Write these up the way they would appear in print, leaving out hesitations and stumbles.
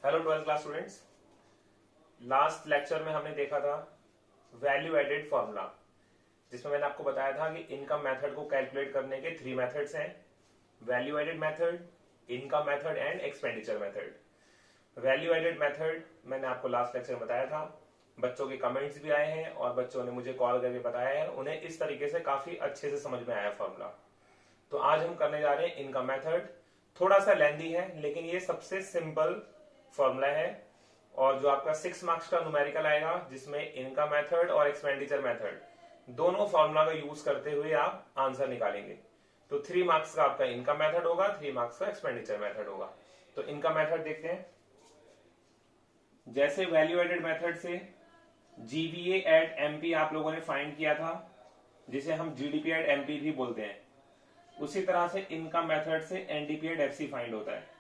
Hello 12th class students. Last lecture में हमने देखा था वैल्यू एडेड फॉर्मूला, जिसमें मैंने आपको बताया था कि इनकम मेथड को कैलकुलेट करने के 3 मेथड्स हैं: value added method, income method and expenditure method. Value added method मैंने आपको लास्ट लेक्चर में बताया था। बच्चों के कमेंट्स भी आए हैं और बच्चों ने मुझे कॉल करके बताया है, उन्हें इस तरीके से काफी अच्छे से समझ में आया फॉर्मूला। तो आज हम करने जा रहे हैं इनकम मेथड। थोड़ा सा लेंदी है लेकिन ये सबसे सिंपल फॉर्मूला है, और जो आपका 6 मार्क्स का न्यूमेरिकल आएगा जिसमें इनकम मेथड और एक्सपेंडिचर मेथड दोनों फॉर्मूला का यूज करते हुए आप आंसर निकालेंगे। तो 3 मार्क्स का आपका इनकम मेथड होगा, 3 मार्क्स का एक्सपेंडिचर मेथड होगा। तो इनकम मेथड देखते हैं। जैसे वैल्यू एडेड मेथड से जीवीए एट एमपी आप लोगों ने फाइंड किया था, जिसे हम जीडीपी एट एमपी भी बोलते हैं, उसी तरह से इनकम मेथड से एनडीपी एट एफसी फाइंड होता है।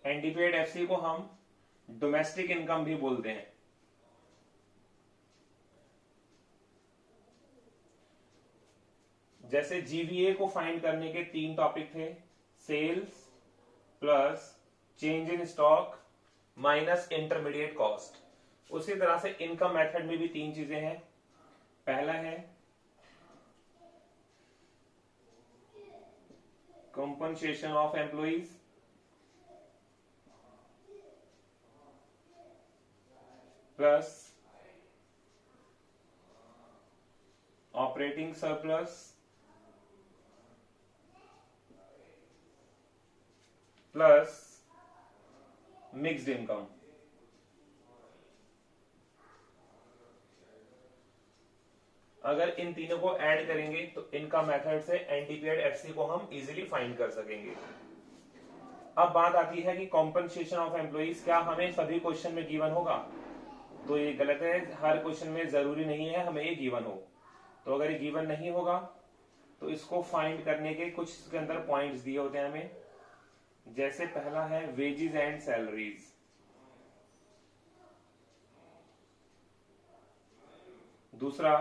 एनडीपी एट एफसी को हम डोमेस्टिक इनकम भी बोलते हैं। जैसे जीवीए को फाइंड करने के 3 टॉपिक थे: sales plus change in stock minus intermediate cost. उसी तरह से इनकम मेथड में भी 3 चीजें हैं। पहला है compensation of employees plus operating surplus plus mixed income. अगर इन तीनों को ऐड करेंगे तो इनकम मेथड से एनडीपी एट एफसी को हम इजीली फाइंड कर सकेंगे। अब बात आती है कि कॉम्पनसेशन ऑफ एम्प्लॉइज क्या हमें सभी क्वेश्चन में गिवन होगा? तो ये गलत है। हर क्वेश्चन में जरूरी नहीं है हमें ये गिवन हो। तो अगर ये गिवन नहीं होगा तो इसको फाइंड करने के कुछ इसके अंदर पॉइंट्स दिए होते हैं हमें। जैसे पहला है वेजेस एंड सैलरीज, दूसरा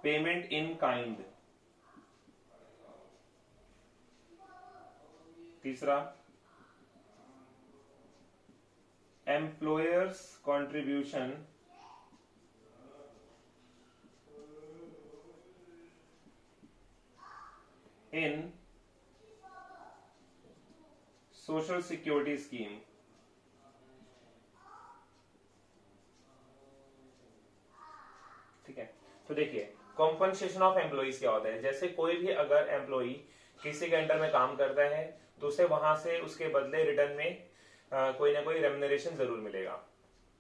पेमेंट इन काइंड, तीसरा employers contribution in social security scheme. ठीक है, तो देखिए कॉम्पनसेशन ऑफ एम्प्लॉइज क्या होता है। जैसे कोई भी अगर एम्प्लॉई किसी के अंडर में काम करता है तो उसे वहां से उसके बदले रिटर्न में कोई ना कोई रेम्युनरेशन जरूर मिलेगा।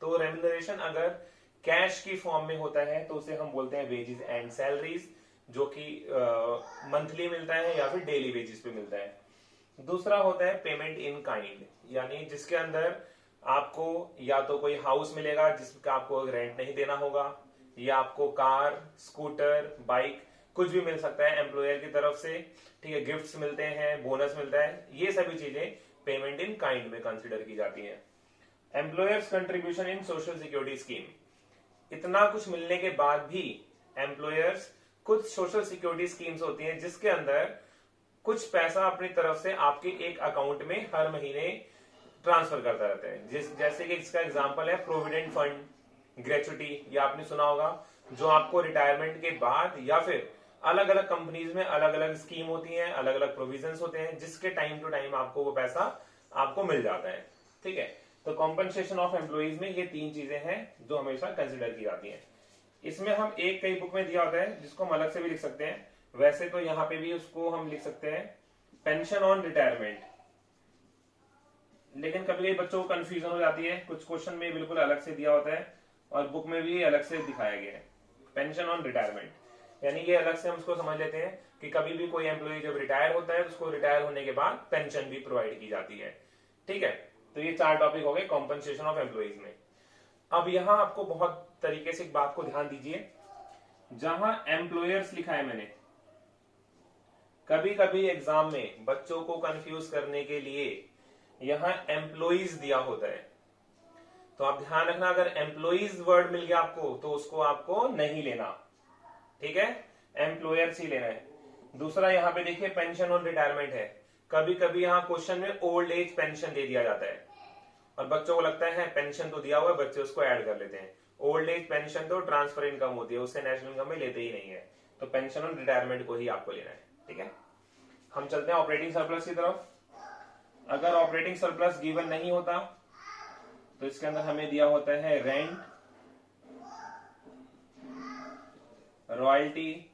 तो रेम्युनरेशन अगर कैश की फॉर्म में होता है तो उसे हम बोलते हैं वेजेस एंड सैलरीज, जो कि मंथली मिलता है या फिर डेली वेजेस पे मिलता है। दूसरा होता है पेमेंट इन काइंड, यानी जिसके अंदर आपको या तो कोई हाउस मिलेगा जिसका आपको रेंट नहीं देना होगा, या आपको कार, स्कूटर, बाइक कुछ भी मिल सकता है एम्प्लॉयर की तरफ से। ठीक है, गिफ्ट्स मिलते हैं, बोनस मिलता है, ये सभी चीजें पेमेंट इन काइंड में कंसिडर की जाती हैं। Employers contribution in social security scheme, इतना कुछ मिलने के बाद भी एम्प्लॉयर्स कुछ सोशल सिक्योरिटी स्कीम्स होती हैं जिसके अंदर कुछ पैसा अपनी तरफ से आपके एक अकाउंट में हर महीने ट्रांसफर करता रहता है। जैसे कि इसका एग्जांपल है प्रोविडेंट फंड, ग्रेचुटी, या आपने सुना होगा, जो आपको रिटायरमेंट के बाद या फिर अलग अलग कंपनीज में अलग अलग स्कीम होती हैं, अलग अलग प्रोविजंस होते हैं, जिसके टाइम टू टाइम आपको वो पैसा आपको मिल जाता है। ठीक है, तो कॉम्पनसेशन ऑफ एम्प्लॉइज में ये 3 चीजें हैं जो हमेशा कंसिडर की जाती हैं। इसमें हम एक कई बुक में दिया होता है जिसको हम अलग से भी लिख सकते हैं। वैसे तो यहाँ पे भी उसको हम लिख सकते हैं पेंशन ऑन रिटायरमेंट, लेकिन कभी कभी बच्चों को कंफ्यूजन हो जाती है, कुछ क्वेश्चन में बिल्कुल अलग से दिया होता है और बुक में भी अलग से दिखाया गया है। पेंशन ऑन रिटायरमेंट यानी ये अलग से हम उसको समझ लेते हैं कि कभी भी कोई एम्प्लॉय जब रिटायर होता है तो उसको रिटायर होने के बाद पेंशन भी प्रोवाइड की जाती है। ठीक है, तो ये 4 टॉपिक हो गए कॉम्पनसेशन ऑफ एम्प्लॉइज में। अब यहां आपको बहुत तरीके से एक बात को ध्यान दीजिए, जहां एम्प्लॉयर्स लिखा है मैंने, कभी कभी एग्जाम में बच्चों को कंफ्यूज करने के लिए यहां एम्प्लॉइज दिया होता है। तो आप ध्यान रखना, अगर एम्प्लॉइज वर्ड मिल गया आपको तो उसको आपको नहीं लेना। ठीक है, एम्प्लॉयर्स ही लेना है। दूसरा यहाँ पे देखिए पेंशन ऑन रिटायरमेंट है, कभी कभी यहाँ क्वेश्चन में ओल्ड एज पेंशन दे दिया जाता है और बच्चों को लगता है पेंशन तो दिया हुआ है, बच्चे उसको ऐड कर लेते हैं। ओल्ड एज पेंशन तो ट्रांसफर इनकम होती है, उससे नेशनल इनकम में लेते ही नहीं है, तो पेंशन और रिटायरमेंट को ही आपको लेना है। ठीक है, हम चलते हैं ऑपरेटिंग सरप्लस की तरफ। अगर ऑपरेटिंग सरप्लस गिवन नहीं होता तो इसके अंदर हमें दिया होता है रेंट, रॉयल्टी,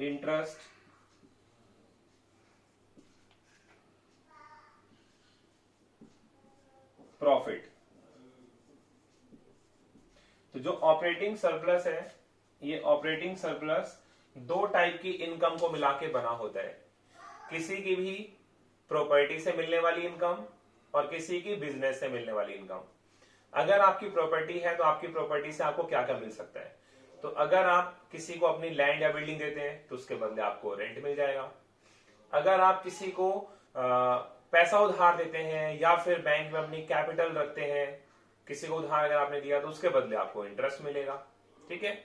इंटरेस्ट, प्रॉफिट। तो जो ऑपरेटिंग सरप्लस है, ये ऑपरेटिंग सरप्लस दो टाइप की इनकम को मिला के बना होता है, किसी की भी प्रॉपर्टी से मिलने वाली इनकम और किसी की बिजनेस से मिलने वाली इनकम। अगर आपकी प्रॉपर्टी है तो आपकी प्रॉपर्टी से आपको क्या क्या मिल सकता है, तो अगर आप किसी को अपनी लैंड या बिल्डिंग देते हैं तो उसके बदले आपको रेंट मिल जाएगा। अगर आप किसी को पैसा उधार देते हैं या फिर बैंक में अपनी कैपिटल रखते हैं, किसी को उधार अगर आपने दिया तो उसके बदले आपको इंटरेस्ट मिलेगा। ठीक है,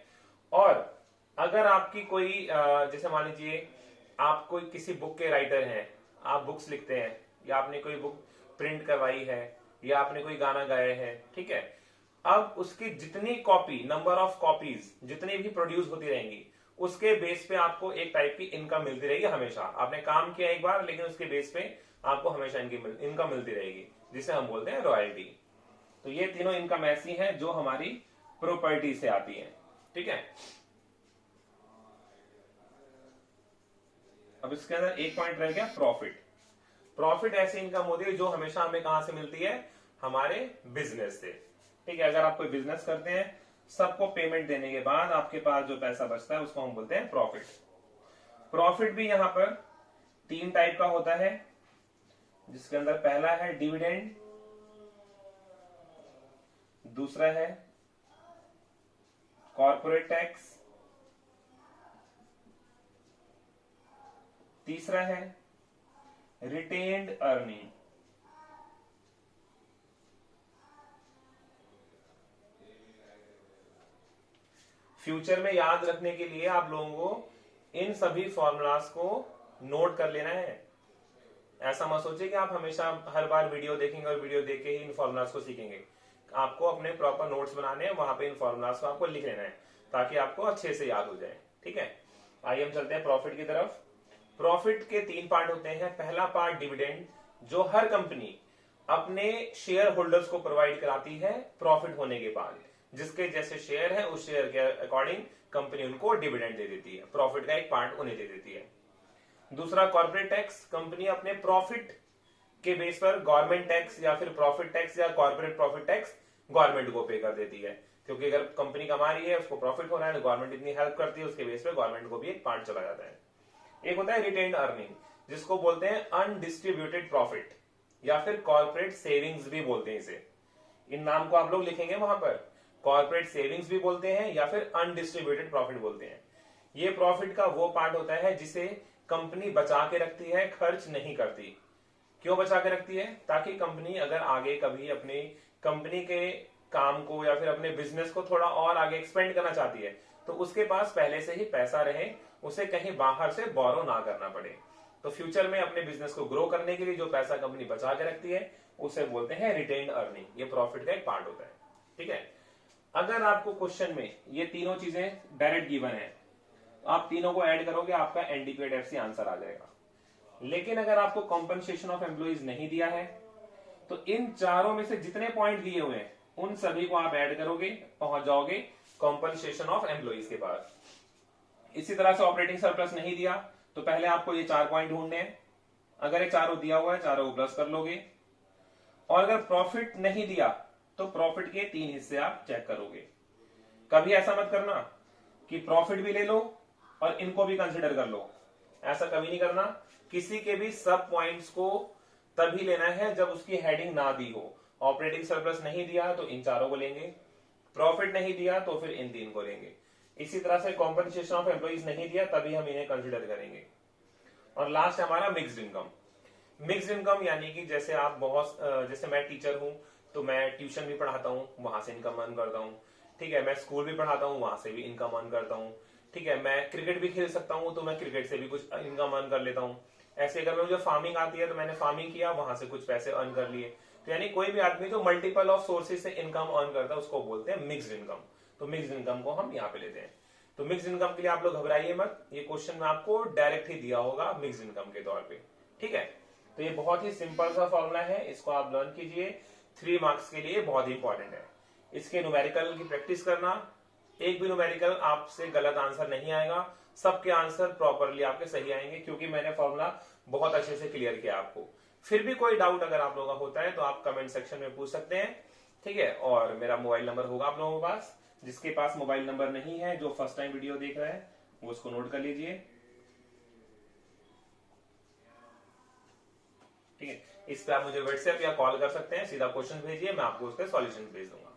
और अगर आपकी कोई जैसे मान लीजिए आप कोई किसी बुक के राइटर हैं, आप बुक्स लिखते हैं या आपने कोई बुक प्रिंट करवाई है या आपने कोई गाना गाया है, ठीक है, अब उसकी जितनी कॉपी, नंबर ऑफ कॉपीज जितनी भी प्रोड्यूस होती रहेंगी, उसके बेस पे आपको एक टाइप की इनकम मिलती रहेगी हमेशा। आपने काम किया एक बार, लेकिन उसके बेस पे आपको हमेशा इनकम मिलती रहेगी, जिसे हम बोलते हैं रॉयल्टी। तो ये तीनों इनकम ऐसी हैं जो हमारी प्रॉपर्टी से आती है। ठीक है, अब इसके अंदर एक पॉइंट रह गया प्रॉफिट। प्रॉफिट ऐसी इनकम होती है जो हमेशा हमें कहां से मिलती है, हमारे बिजनेस से। ठीक है, अगर आप कोई बिजनेस करते हैं, सबको पेमेंट देने के बाद आपके पास जो पैसा बचता है उसको हम बोलते हैं प्रॉफिट। प्रॉफिट भी यहां पर तीन टाइप का होता है, जिसके अंदर पहला है डिविडेंड, दूसरा है कॉर्पोरेट टैक्स, तीसरा है रिटेन्ड अर्निंग। फ्यूचर में याद रखने के लिए आप लोगों को इन सभी फॉर्मूलाज को नोट कर लेना है। ऐसा मत सोचिए कि आप हमेशा हर बार वीडियो देखेंगे और वीडियो देख के ही इन फॉर्मूलाज को सीखेंगे। आपको अपने प्रॉपर नोट्स बनाने हैं, वहां पे इन फॉर्मूलाज को आपको लिख लेना है ताकि आपको अच्छे से याद हो जाए। ठीक है, आइए हम चलते हैं प्रॉफिट की तरफ। प्रॉफिट के तीन पार्ट होते हैं। पहला पार्ट डिविडेंड, जो हर कंपनी अपने शेयर होल्डर्स को प्रोवाइड कराती है प्रॉफिट होने के बाद। जिसके जैसे शेयर है उस शेयर के अकॉर्डिंग कंपनी उनको डिविडेंड दे देती है, प्रॉफिट का एक पार्ट उन्हें दे देती है। दूसरा कॉर्पोरेट टैक्स, कंपनी अपने प्रॉफिट के बेस पर गवर्नमेंट टैक्स या फिर प्रॉफिट टैक्स या कॉर्पोरेट प्रॉफिट टैक्स गवर्नमेंट को पे कर देती है, क्योंकि अगर कंपनी कमा रही है, उसको प्रॉफिट हो रहा है, तो गवर्नमेंट इतनी हेल्प करती है, उसके बेस पे गवर्नमेंट को भी एक पार्ट चला जाता है। एक होता है रिटेन्ड अर्निंग, जिसको बोलते हैं अनडिस्ट्रीब्यूटेड प्रॉफिट या फिर कॉर्पोरेट सेविंग्स भी बोलते हैं इसे। इन नाम को आप लोग लिखेंगे वहां पर, कॉर्पोरेट सेविंग्स भी बोलते हैं या फिर अनडिस्ट्रीब्यूटेड प्रॉफिट बोलते हैं। ये प्रॉफिट का वो पार्ट होता है जिसे कंपनी बचा के रखती है, खर्च नहीं करती। क्यों बचा के रखती है? ताकि कंपनी अगर आगे कभी अपनी कंपनी के काम को या फिर अपने बिजनेस को थोड़ा और आगे एक्सपेंड करना चाहती है, तो उसके पास पहले से ही पैसा रहे, उसे कहीं बाहर से बोरो ना करना पड़े। तो फ्यूचर में अपने बिजनेस को ग्रो करने के लिए जो पैसा कंपनी बचा के रखती है उसे बोलते हैं रिटेन्ड अर्निंग। ये प्रॉफिट का एक पार्ट होता है। ठीक है, अगर आपको क्वेश्चन में ये तीनों चीजें डायरेक्ट गिवन है, आप तीनों को ऐड करोगे, आपका एनडीपीएडएफसी आंसर आ जाएगा। लेकिन अगर आपको कॉम्पनसेशन ऑफ एम्प्लॉइज नहीं दिया है, तो इन चारों में से जितने पॉइंट दिए हुए हैं उन सभी को आप ऐड करोगे, पहुंच जाओगे कॉम्पनसेशन ऑफ एम्प्लॉइज के पास। इसी तरह से ऑपरेटिंग सरप्लस नहीं दिया तो पहले आपको ये 4 पॉइंट ढूंढने हैं। अगर ये चारों दिया हुआ है, चारों को प्लस कर लोगे। और अगर प्रॉफिट नहीं दिया तो प्रॉफिट के 3 हिस्से आप चेक करोगे। कभी ऐसा मत करना कि प्रॉफिट भी ले लो और इनको भी कंसिडर कर लो, ऐसा कभी नहीं करना। किसी के भी सब पॉइंट्स को तभी लेना है जब उसकी हेडिंग ना दी हो। ऑपरेटिंग सरप्लस नहीं दिया तो इन चारों को लेंगे, प्रॉफिट नहीं दिया तो फिर इन 3 को लेंगे। इसी तरह से कॉम्पनसेशन ऑफ एम्प्लॉइज नहीं दिया तभी हम इन्हें कंसिडर करेंगे। और लास्ट है हमारा मिक्स्ड इनकम। मिक्स्ड इनकम यानी कि जैसे आप बहुत, जैसे मैं टीचर हूं तो मैं ट्यूशन भी पढ़ाता हूं, वहां से इनकम अर्न करता हूं। ठीक है, मैं स्कूल भी पढ़ाता हूं, वहां से भी इनकम अर्न करता हूं। ठीक है, मैं क्रिकेट भी खेल सकता हूँ तो मैं क्रिकेट से भी कुछ इनकम अर्न कर लेता हूँ। ऐसे अगर मुझे फार्मिंग आती है तो मैंने फार्मिंग किया, वहां से कुछ पैसे अर्न कर लिए। तो यानी कोई भी आदमी जो मल्टीपल ऑफ सोर्सेज से इनकम अर्न करता है उसको बोलते हैं मिक्स्ड इनकम। तो मिक्स्ड इनकम को हम यहाँ पे लेते हैं। तो मिक्स्ड इनकम के लिए आप लोग घबराइए मत, ये क्वेश्चन में आपको डायरेक्ट ही दिया होगा मिक्स्ड इनकम के तौर पे। ठीक है, तो ये बहुत ही सिंपल सा फॉर्मूला है, इसको आप लर्न कीजिए, 3 मार्क्स के लिए बहुत ही इंपॉर्टेंट है। इसके न्यूमेरिकल की प्रैक्टिस करना, एक भी न्यूमेरिकल आपसे गलत आंसर नहीं आएगा, सबके आंसर प्रॉपरली आपके सही आएंगे, क्योंकि मैंने फॉर्मूला बहुत अच्छे से क्लियर किया आपको। फिर भी कोई डाउट अगर आप लोगों का होता है तो आप कमेंट सेक्शन में पूछ सकते हैं। ठीक है, और मेरा मोबाइल नंबर होगा आप लोगों के पास। जिसके पास मोबाइल नंबर नहीं है, जो फर्स्ट टाइम वीडियो देख रहा है, वो उसको नोट कर लीजिए। ठीक है, इस पे आप मुझे व्हाट्सएप या कॉल कर सकते हैं, सीधा क्वेश्चन भेजिए, मैं आपको उसका सॉल्यूशन भेज दूंगा।